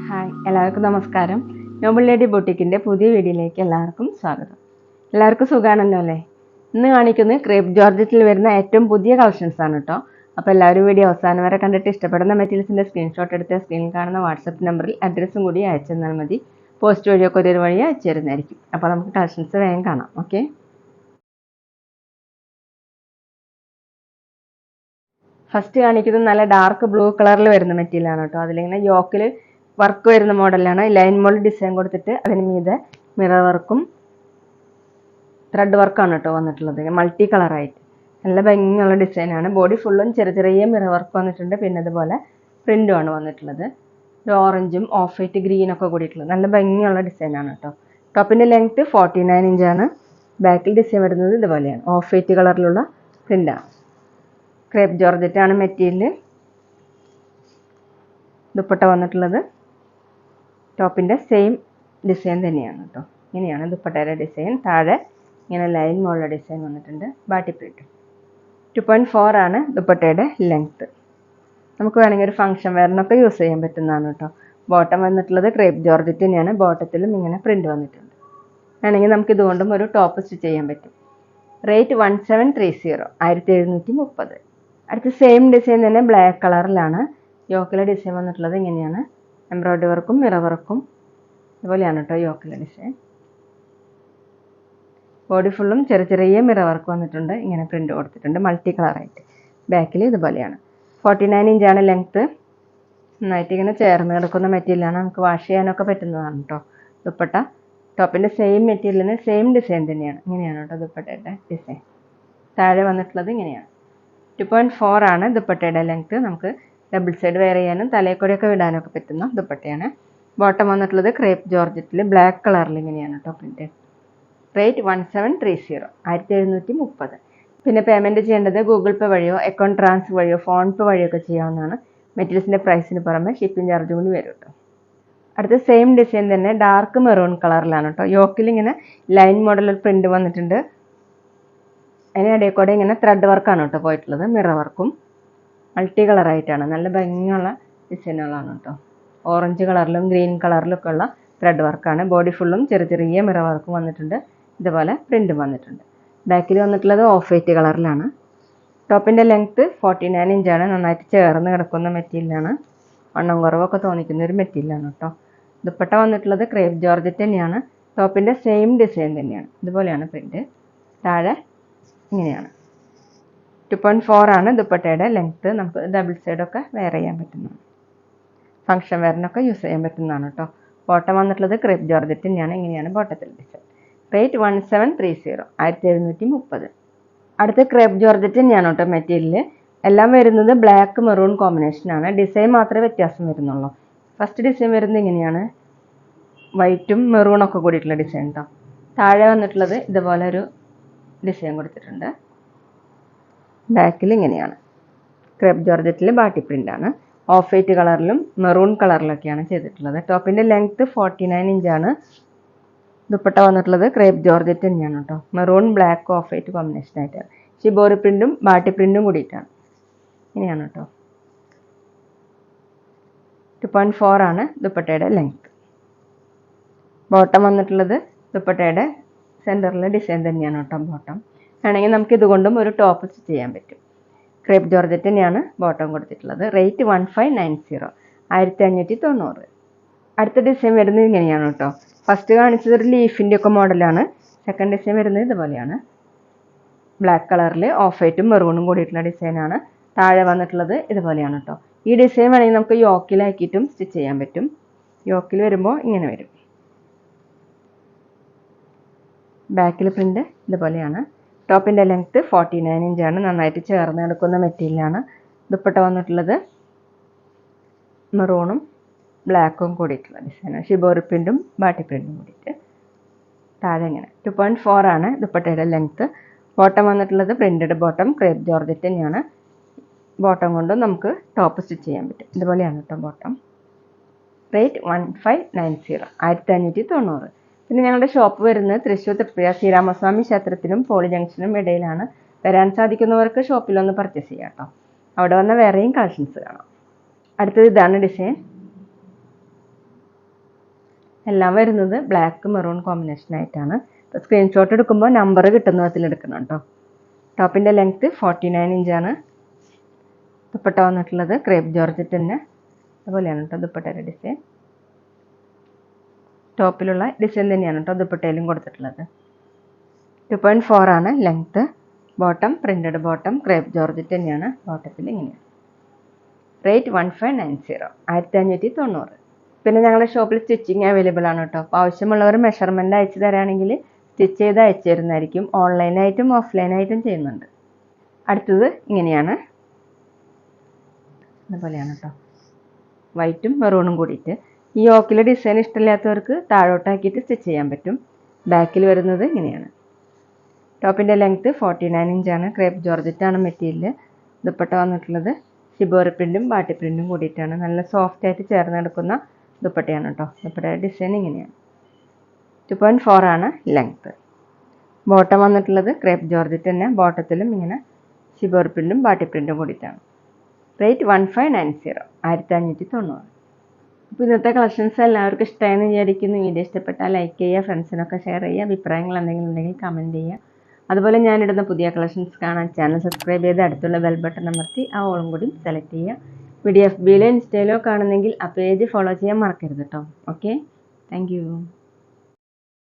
Hi, എല്ലാവർക്കും നമസ്കാരം. Noble lady ബൊട്ടിക്കിൻ്റെ പുതിയ വീഡിയോയിലേക്ക് എല്ലാവർക്കും സ്വാഗതം. എല്ലാവർക്കും സുഖമാണല്ലോ അല്ലേ? ഇന്ന് കാണിക്കുന്നത് ക്രേപ്പ് ജോർജറ്റിൽ വരുന്ന ഏറ്റവും പുതിയ കളക്ഷൻസ് ആണ് കേട്ടോ. അപ്പോൾ എല്ലാവരും വീഡിയോ അവസാനം വരെ കണ്ടിട്ട് ഇഷ്ടപ്പെടുന്ന മെറ്റീരിയൽസിൻ്റെ സ്ക്രീൻഷോട്ട് എടുത്ത് സ്ക്രീനിൽ കാണുന്ന വാട്സപ്പ് നമ്പറിൽ അഡ്രസ്സും കൂടി അയച്ചു തന്നാൽ മതി. പോസ്റ്റ് വഴിയോ കൊറിയർ വഴിയോ അയച്ചു തരുന്നതായിരിക്കും. അപ്പോൾ നമുക്ക് കളക്ഷൻസ് വേഗം കാണാം. ഓക്കെ, ഫസ്റ്റ് കാണിക്കുന്നത് നല്ല ഡാർക്ക് ബ്ലൂ കളറിൽ വരുന്ന മെറ്റീരിയലാണ് കേട്ടോ. അതിലിങ്ങനെ യോക്കിൽ വർക്ക് വരുന്ന മോഡലാണ്. ലൈൻ മോഡൽ ഡിസൈൻ കൊടുത്തിട്ട് അതിന് മീതെ മിറർ വർക്കും ത്രെഡ് വർക്കാണ് കേട്ടോ വന്നിട്ടുള്ളത്. മൾട്ടി കളറായിട്ട് നല്ല ഭംഗിയുള്ള ഡിസൈനാണ്. ബോഡി ഫുള്ളും ചെറിയ ചെറിയ മിറർ വർക്ക് വന്നിട്ടുണ്ട്. പിന്നെ അതുപോലെ പ്രിൻറ്റുമാണ് വന്നിട്ടുള്ളത്. ഒരു ഓറഞ്ചും ഓഫ് വൈറ്റ് ഗ്രീനൊക്കെ കൂടിയിട്ടുള്ളത് നല്ല ഭംഗിയുള്ള ഡിസൈനാണ് കേട്ടോ. ടോപ്പിൻ്റെ ലെങ്ത്ത് 49 ഇഞ്ചാണ്. ബാക്കിൽ ഡിസൈൻ വരുന്നത് ഇതുപോലെയാണ്. ഓഫ് വൈറ്റ് കളറിലുള്ള പ്രിൻ്റാണ്. Crepe ജോർജറ്റാണ് material. ദുപ്പട്ട വന്നിട്ടുള്ളത് ടോപ്പിൻ്റെ സെയിം ഡിസൈൻ തന്നെയാണ് കേട്ടോ. ഇങ്ങനെയാണ് ദുപ്പട്ടയുടെ ഡിസൈൻ. താഴെ ഇങ്ങനെ ലൈൻ മോളുള്ള ഡിസൈൻ വന്നിട്ടുണ്ട്. ബാട്ടി പ്രിന്റ് 2.4 ആണ് ദുപ്പട്ടയുടെ ലെങ്ത്ത്. നമുക്ക് വേണമെങ്കിൽ ഒരു ഫംഗ്ഷൻ വെയറിനൊക്കെ യൂസ് ചെയ്യാൻ പറ്റുന്നതാണ് കേട്ടോ. ബോട്ടം വന്നിട്ടുള്ളത് ക്രേപ്പ് ജോർജറ്റ് തന്നെയാണ്. ബോട്ടത്തിലും ഇങ്ങനെ പ്രിന്റ് വന്നിട്ടുണ്ട്. വേണമെങ്കിൽ നമുക്ക് ഇതുകൊണ്ടും ഒരു ടോപ്പ് സ്റ്റിച്ച് ചെയ്യാൻ പറ്റും. റേറ്റ് 1730, 1730. അടുത്ത സെയിം ഡിസൈൻ തന്നെ ബ്ലാക്ക് കളറിലാണ്. യോക്കിലെ ഡിസൈൻ വന്നിട്ടുള്ളത് ഇങ്ങനെയാണ്. എംബ്രോയ്ഡറി വർക്കും മിറർ വർക്കും ഇതുപോലെയാണ് കേട്ടോ യോക്കിലെ ഡിസൈൻ. ബോഡി ഫുള്ളും ചെറിയ ചെറിയ മിറർ വർക്ക് വന്നിട്ടുണ്ട്. ഇങ്ങനെ പ്രിന്റ് കൊടുത്തിട്ടുണ്ട് മൾട്ടി കളറായിട്ട്. ബാക്കിൽ ഇതുപോലെയാണ്. 49 ഇഞ്ചാണ് ലെങ്ത്ത്. നന്നായിട്ട് ഇങ്ങനെ ചേർന്ന് കിടക്കുന്ന മെറ്റീരിയലാണ്. നമുക്ക് വാഷ് ചെയ്യാനൊക്കെ പറ്റുന്നതാണ് കേട്ടോ. ദുപ്പട്ട ടോപ്പിൻ്റെ സെയിം മെറ്റീരിയലിന് സെയിം ഡിസൈൻ തന്നെയാണ്. ഇങ്ങനെയാണ് കേട്ടോ ദുപ്പട്ടയുടെ ഡിസൈൻ. താഴെ വന്നിട്ടുള്ളത് ഇങ്ങനെയാണ്. 2.4 ആണ് ദുപ്പട്ടയുടെ ലെങ്ത്ത്. നമുക്ക് ഡബിൾ സൈഡ് വെയർ ചെയ്യാനും തലയെക്കൊടിയൊക്കെ വിടാനൊക്കെ പറ്റുന്ന ദുപ്പട്ടയാണ്. ബോട്ടം വന്നിട്ടുള്ളത് ക്രേപ്പ് ജോർജറ്റിൽ ബ്ലാക്ക് കളറിൽ ഇങ്ങനെയാണ് കേട്ടോ പ്രിന്റ്. റേറ്റ് 1730, 1730. പിന്നെ പേയ്മെൻറ്റ് ചെയ്യേണ്ടത് ഗൂഗിൾ പേ വഴിയോ അക്കൗണ്ട് ട്രാൻസ്ഫർ വഴിയോ ഫോൺ പേ വഴിയോ ഒക്കെ ചെയ്യാവുന്നതാണ്. മെറ്റീരിയൽസിൻ്റെ പ്രൈസിന് പുറമെ ഷിപ്പിംഗ് ചാർജ് കൂടി വരും കേട്ടോ. അടുത്ത സെയിം ഡിസൈൻ തന്നെ ഡാർക്ക് മെറൂൺ കളറിലാണ് കേട്ടോ. യോക്കിൽ ഇങ്ങനെ ലൈൻ മോഡൽ പ്രിന്റ് വന്നിട്ടുണ്ട്. അതിനിടയിൽ കൂടെ ഇങ്ങനെ ത്രെഡ് വർക്കാണ് കേട്ടോ പോയിട്ടുള്ളത്. മിറർ വർക്കും മൾട്ടി കളറായിട്ടാണ്. നല്ല ഭംഗിയുള്ള ഡിസൈനുകളാണ് കേട്ടോ. ഓറഞ്ച് കളറിലും ഗ്രീൻ കളറിലും ഒക്കെ ഉള്ള ത്രെഡ് വർക്കാണ്. ബോഡി ഫുള്ളും ചെറിയ ചെറിയ മിറർ വർക്കും വന്നിട്ടുണ്ട്. ഇതുപോലെ പ്രിൻറ്റും വന്നിട്ടുണ്ട്. ബാക്കിൽ വന്നിട്ടുള്ളത് ഓഫ് വൈറ്റ് കളറിലാണ്. ടോപ്പിൻ്റെ ലെങ്ത്ത് 49 ഇഞ്ചാണ്. നന്നായിട്ട് ചേർന്ന് കിടക്കുന്ന മെറ്റീരിയലാണ്. വണ്ണം കുറവൊക്കെ തോന്നിക്കുന്ന ഒരു മെറ്റീരിയലാണ് കേട്ടോ. ദുപ്പട്ട വന്നിട്ടുള്ളത് ക്രേപ്പ് ജോർജറ്റ് തന്നെയാണ്. ടോപ്പിൻ്റെ സെയിം ഡിസൈൻ തന്നെയാണ്. ഇതുപോലെയാണ് പ്രിൻറ്റ്. താഴെ ഇങ്ങനെയാണ്. 2.4 ആണ് ദുപ്പട്ടയുടെ ലെങ്ത്ത്. നമുക്ക് ഡബിൾ സൈഡൊക്കെ വെയർ ചെയ്യാൻ പറ്റുന്നതാണ്. ഫംഗ്ഷൻ വെയറിനൊക്കെ യൂസ് ചെയ്യാൻ പറ്റുന്നതാണ് കേട്ടോ. ബോട്ടം വന്നിട്ടുള്ളത് ക്രേപ്പ് ജോർജറ്റ് തന്നെയാണ്. ഇങ്ങനെയാണ് ബോട്ടത്തിൽ ഡിസൈൻ. റേറ്റ് 1730, 1730. അടുത്ത ക്രേപ്പ് ജോർജറ്റ് തന്നെയാണ് കേട്ടോ മെറ്റീരിയൽ. എല്ലാം വരുന്നത് ബ്ലാക്ക് മെറൂൺ കോമ്പിനേഷനാണ്. ഡിസൈൻ മാത്രമേ വ്യത്യാസം വരുന്നുള്ളൂ. ഫസ്റ്റ് ഡിസൈൻ വരുന്നത് ഇങ്ങനെയാണ്. വൈറ്റും മെറൂണൊക്കെ കൂടിയിട്ടുള്ള ഡിസൈൻ കേട്ടോ. താഴെ വന്നിട്ടുള്ളത് ഇതുപോലെ ഒരു ഡിസൈൻ കൊടുത്തിട്ടുണ്ട്. ബാക്കിൽ ഇങ്ങനെയാണ്. ക്രേപ്പ് ജോർജറ്റിൽ ബാട്ടി പ്രിൻ്റാണ്. ഓഫ് വൈറ്റ് കളറിലും മെറൂൺ കളറിലൊക്കെയാണ് ചെയ്തിട്ടുള്ളത്. ടോപ്പിൻ്റെ ലെങ്ത്ത് 49 ഇഞ്ചാണ്. ദുപ്പട്ട വന്നിട്ടുള്ളത് ക്രേപ്പ് ജോർജറ്റ് തന്നെയാണ് കേട്ടോ. മെറൂൺ ബ്ലാക്ക് ഓഫ് വൈറ്റ് കോമ്പിനേഷനായിട്ടാണ്. ഷിബോറി പ്രിൻറ്റും ബാട്ടി പ്രിൻറ്റും കൂടിയിട്ടാണ്. ഇങ്ങനെയാണ് കേട്ടോ. 2.4 ആണ് ദുപ്പട്ടയുടെ ലെങ്ത്ത്. ബോട്ടം വന്നിട്ടുള്ളത് ദുപ്പട്ടയുടെ സെൻറ്ററിലെ ഡിസൈൻ തന്നെയാണ് കേട്ടോ ബോട്ടം. വേണമെങ്കിൽ നമുക്ക് ഇതുകൊണ്ടും ഒരു ടോപ്പ് സ്റ്റിച്ച് ചെയ്യാൻ പറ്റും. ക്രേപ്പ് ജോർജറ്റ് തന്നെയാണ് ബോട്ടം കൊടുത്തിട്ടുള്ളത്. റേറ്റ് 1590, 1590. അടുത്ത ഡിസൈൻ വരുന്നത് ഇങ്ങനെയാണ് കേട്ടോ. ഫസ്റ്റ് കാണിച്ചത് ഒരു ലീഫിൻ്റെ ഒക്കെ മോഡലാണ്. സെക്കൻഡ് ഡിസൈൻ വരുന്നത് ഇതുപോലെയാണ്. ബ്ലാക്ക് കളറിൽ ഓഫ് വൈറ്റും മെറൂണും കൂടിയിട്ടുള്ള ഡിസൈനാണ്. താഴെ വന്നിട്ടുള്ളത് ഇതുപോലെയാണ് കേട്ടോ. ഈ ഡിസൈൻ വേണമെങ്കിൽ നമുക്ക് യോക്കിലാക്കിയിട്ടും സ്റ്റിച്ച് ചെയ്യാൻ പറ്റും. യോക്കിൽ വരുമ്പോൾ ഇങ്ങനെ വരും. ബാക്കിൽ പ്രിൻ്റ് ഇതുപോലെയാണ്. ടോപ്പിൻ്റെ ലെങ്ത്ത് 49 ഇഞ്ചാണ്. നന്നായിട്ട് ചേർന്ന് കിടക്കുന്ന മെറ്റീരിയലാണ്. ദുപ്പട്ട വന്നിട്ടുള്ളത് മെറൂണും ബ്ലാക്കും കൂടിയിട്ടുള്ള ഡിസൈനാണ്. ഷിബോറി പ്രിൻറ്റും ബാട്ടി പ്രിൻറ്റും കൂടിയിട്ട്. താഴെ ഇങ്ങനെ 2.4 ആണ് ദുപ്പട്ടയുടെ ലെങ്ത്ത്. ബോട്ടം വന്നിട്ടുള്ളത് പ്രിൻറ്റഡ് ബോട്ടം ക്രേപ്പ് ജോർജറ്റ് തന്നെയാണ്. ബോട്ടം കൊണ്ട് നമുക്ക് ടോപ്പ് സ്റ്റിച്ച് ചെയ്യാൻ പറ്റും. ഇതുപോലെയാണ് കേട്ടോ ബോട്ടം. റേറ്റ് 1590, 1590. പിന്നെ ഞങ്ങളുടെ ഷോപ്പ് വരുന്നത് തൃശ്ശൂർ തൃപ്രിയ ശ്രീരാമസ്വാമി ക്ഷേത്രത്തിനും പോളി ജംഗ്ഷനും ഇടയിലാണ്. വരാൻ സാധിക്കുന്നവർക്ക് ഷോപ്പിലൊന്ന് പർച്ചേസ് ചെയ്യാം കേട്ടോ. അവിടെ വന്ന വേറെയും കളക്ഷൻസ് കാണാം. അടുത്തത് ഇതാണ് ഡിസൈൻ. എല്ലാം വരുന്നത് ബ്ലാക്ക് മെറൂൺ കോമ്പിനേഷൻ ആയിട്ടാണ്. ഇപ്പോൾ സ്ക്രീൻഷോട്ട് എടുക്കുമ്പോൾ നമ്പർ കിട്ടുന്ന വിധത്തിൽ എടുക്കണം കേട്ടോ. ടോപ്പിൻ്റെ ലെങ്ത്ത് 49 ഇഞ്ചാണ്. ദുപ്പട്ട വന്നിട്ടുള്ളത് ക്രേപ്പ് ജോർജറ്റ് തന്നെ അതുപോലെയാണ് കേട്ടോ ദുപ്പട്ടയുടെ ഡിസൈൻ. ടോപ്പിലുള്ള ഡിസൈൻ തന്നെയാണ് കേട്ടോ ദുപ്പട്ടയിലും കൊടുത്തിട്ടുള്ളത്. 2.4 ആണ് length. Bottom printed bottom crepe georgette തന്നെയാണ്. ബോട്ടത്തിൽ ഇങ്ങനെയാണ്. റേറ്റ് 1590 1590. പിന്നെ ഞങ്ങളുടെ ഷോപ്പിൽ സ്റ്റിച്ചിങ് അവൈലബിൾ ആണ് കേട്ടോ. അപ്പോൾ ആവശ്യമുള്ളവർ മെഷർമെൻറ്റ് അയച്ചു തരാണെങ്കിൽ സ്റ്റിച്ച് ചെയ്ത് അയച്ചു തരുന്നതായിരിക്കും. ഓൺലൈനായിട്ടും ഓഫ്ലൈനായിട്ടും ചെയ്യുന്നുണ്ട്. അടുത്തത് ഇങ്ങനെയാണ്. അതുപോലെയാണ് കേട്ടോ. വൈറ്റും മെറൂണും കൂടിയിട്ട്. ഈ യോക്കിലെ ഡിസൈൻ ഇഷ്ടമില്ലാത്തവർക്ക് താഴോട്ടാക്കിയിട്ട് സ്റ്റിച്ച് ചെയ്യാൻ പറ്റും. ബാക്കിൽ വരുന്നത് ഇങ്ങനെയാണ്. ടോപ്പിൻ്റെ ലെങ്ത്ത് 49 ഇഞ്ചാണ്. Crepe ജോർജറ്റാണ് material. ദുപ്പട്ട വന്നിട്ടുള്ളത് ഷിബോറി പ്രിൻറ്റും ബാട്ടി പ്രിൻറ്റും കൂടിയിട്ടാണ്. നല്ല സോഫ്റ്റ് ആയിട്ട് ചേർന്ന് കിടക്കുന്ന ദുപ്പട്ടയാണ് കേട്ടോ. ദുപ്പട്ടയുടെ ഡിസൈൻ ഇങ്ങനെയാണ്. 2.4 ആണ് ലെങ്ത്ത്. ബോട്ടം വന്നിട്ടുള്ളത് ക്രേപ്പ് ജോർജറ്റ് തന്നെ. ബോട്ടത്തിലും ഇങ്ങനെ ഷിബോറി പ്രിൻറ്റും ബാട്ടി പ്രിൻറ്റും കൂടിയിട്ടാണ്. റേറ്റ് 1590 1590. അപ്പോൾ ഇന്നത്തെ കളക്ഷൻസ് എല്ലാവർക്കും ഇഷ്ടമായെന്ന് വിചാരിക്കുന്നു. വീഡിയോ ഇഷ്ടപ്പെട്ടാൽ ലൈക്ക് ചെയ്യുക, ഫ്രണ്ട്സിനൊക്കെ ഷെയർ ചെയ്യുക, അഭിപ്രായങ്ങൾ എന്തെങ്കിലും ഉണ്ടെങ്കിൽ കമൻറ്റ് ചെയ്യുക. അതുപോലെ ഞാനിടുന്ന പുതിയ കളക്ഷൻസ് കാണാൻ ചാനൽ സബ്സ്ക്രൈബ് ചെയ്ത് അടുത്തുള്ള ബെൽ ബട്ടൺ അമർത്തി ആ ഓളും കൂടി സെലക്ട് ചെയ്യുക. വീഡിയോ FBയിലോ ഇൻസ്റ്റയിലോ കാണുന്നെങ്കിൽ ആ പേജ് ഫോളോ ചെയ്യാൻ മറക്കരുത് കേട്ടോ. Okay, thank you.